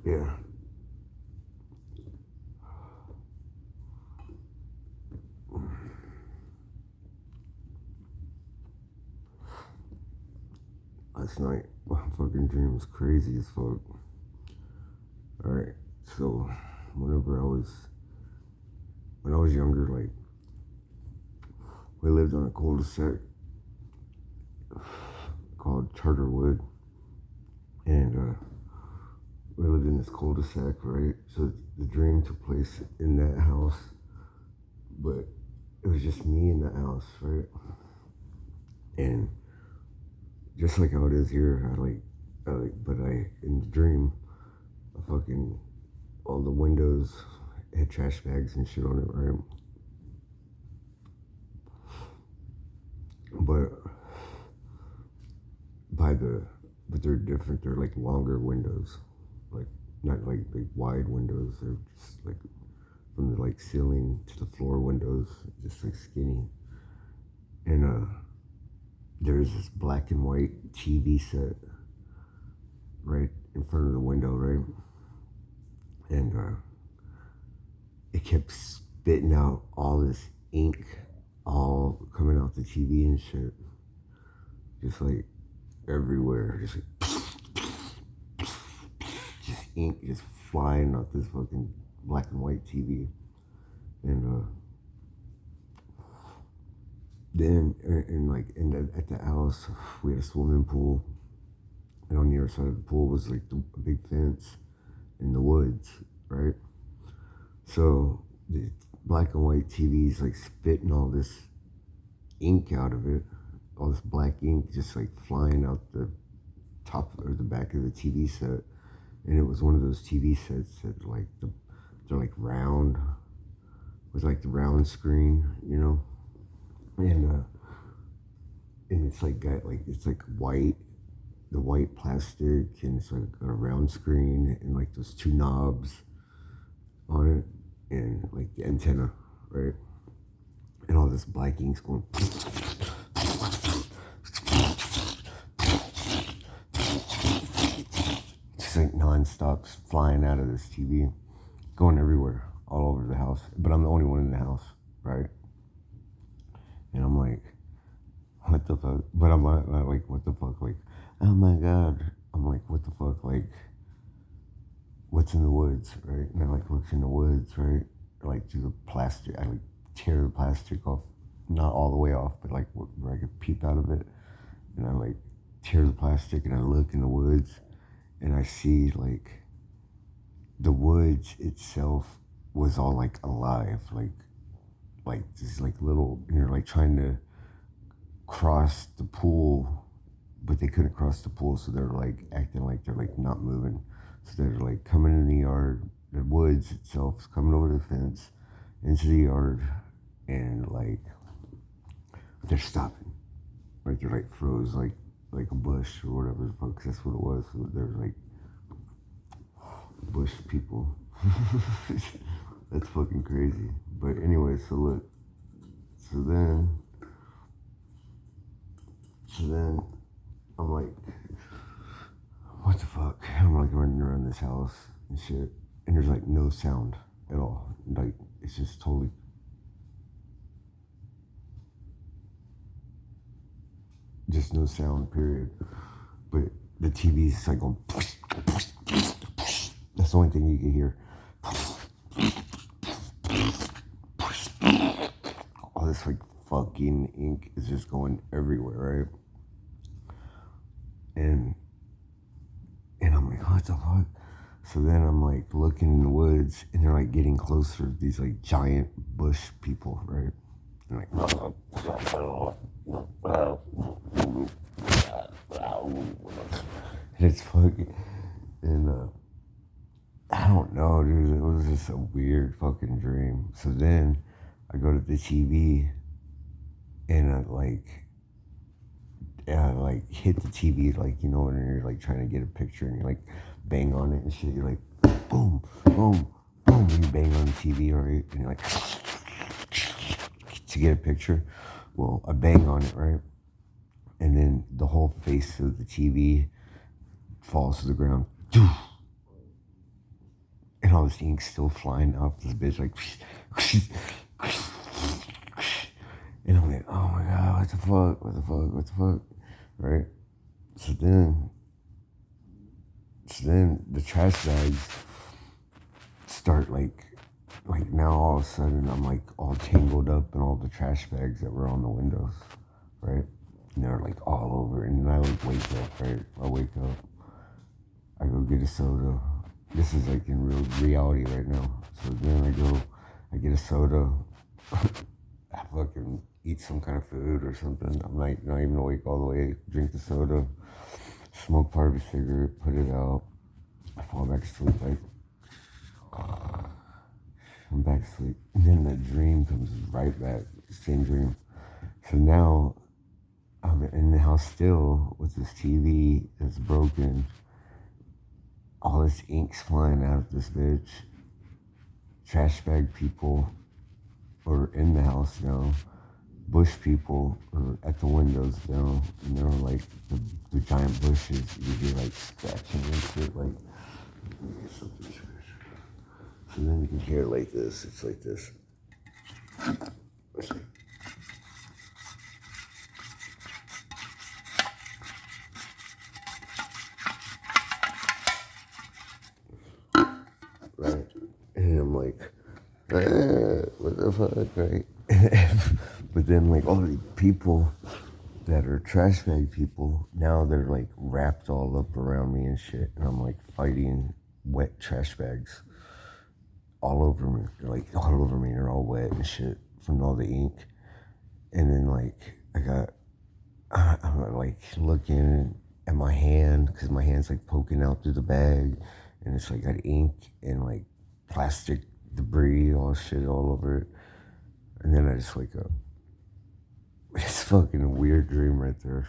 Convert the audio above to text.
Yeah. Last night, my fucking dream was crazy as fuck. Alright, so whenever I was, when I was younger, like, we lived on a cul-de-sac called Charterwood, and we lived in this cul-de-sac, right? So the dream took place in that house, but it was just me in the house, right? And just like how it is here, but in the dream, I fucking, all the windows had trash bags and shit on it, right? But by the, but they're different. They're like longer windows, like not like big wide windows. They're just like from the like ceiling to the floor windows, just like skinny. And there's this black and white TV set right in front of the window, right? And it kept spitting out all this ink, all coming out the TV and shit, just like everywhere, just like just ink just flying out this fucking black and white TV. And then at the house we had a swimming pool, and on the other side of the pool was like a big fence in the woods, right? So the black and white TV's like spitting all this ink out of it, all this black ink just like flying out the top or the back of the TV set. And it was one of those TV sets that like they're like round, with like the round screen, you know. And it's like got like, it's like white, the white plastic, and it's like got a round screen and like those two knobs on it, and like the antenna, right? And all this black ink's going just like non-stop flying out of this TV, going everywhere, all over the house. But I'm the only one in the house, right? And I'm like, what the fuck? But I'm like, what the fuck? Like, oh my god. I'm like, what the fuck? Like, what's in the woods, right? And I like look in the woods, right? Like through the plastic. I like tear the plastic off, not all the way off, but like where I could peep out of it. And I like tear the plastic, and I look in the woods, and I see like the woods itself was all like alive, like this like little, and you're like trying to cross the pool, but they couldn't cross the pool, so they're like acting like they're like not moving. So they're like coming in the yard, the woods itself is coming over the fence into the yard, and like they're stopping, like they're like froze, like a bush or whatever the fuck. 'Cause that's what it was. So they're like bush people. That's fucking crazy. But anyway, so look, so then, so then I'm like, what the fuck? I'm like running around this house and shit, and there's like no sound at all. Like it's just totally, just no sound. Period. But the TV's like going. That's the only thing you can hear. All this like fucking ink is just going everywhere, right? And and I'm like, what the fuck? So then I'm like looking in the woods, and they're like getting closer. These like giant bush people, right? And like, and it's fucking, and I don't know, dude. It was just a weird fucking dream. So then I go to the TV, and I like hit the TV, like, you know, when you're like trying to get a picture, and you like bang on it and shit. You're like, boom, boom, boom, and you bang on the TV, right? And you're like, to get a picture. Well, I bang on it, right? And then the whole face of the TV falls to the ground. and all this ink still flying out this bitch like and I'm like, oh my god, what the fuck, what the fuck, what the fuck, right? So then the trash bags start like now all of a sudden I'm like all tangled up in all the trash bags that were on the windows, right? And they're like all over, and then I like wake up, right? I wake up, I go get a soda. This is like in real reality right now. So then I get a soda, I fucking eat some kind of food or something. I'm not even awake all the way. Drink the soda, smoke part of a cigarette, put it out. I fall back asleep. Like I'm back asleep, and then the dream comes right back. Same dream. So now I'm in the house still with this TV that's broken. All this ink's flying out of this bitch. Trash bag people are in the house now. Bush people are at the windows now, and they're like the giant bushes. You hear like scratching and shit. Like, so then you can hear it like this. It's like this. Right? And I'm like, what the fuck, right? But then, like, all the people that are trash bag people, now they're like wrapped all up around me and shit. And I'm like fighting wet trash bags all over me. They're like all over me. They're all wet and shit from all the ink. And then, like, I'm like looking at my hand because my hand's like poking out through the bag, and it's like got ink and like plastic debris, all shit all over it. And then I just wake up. It's fucking a weird dream right there.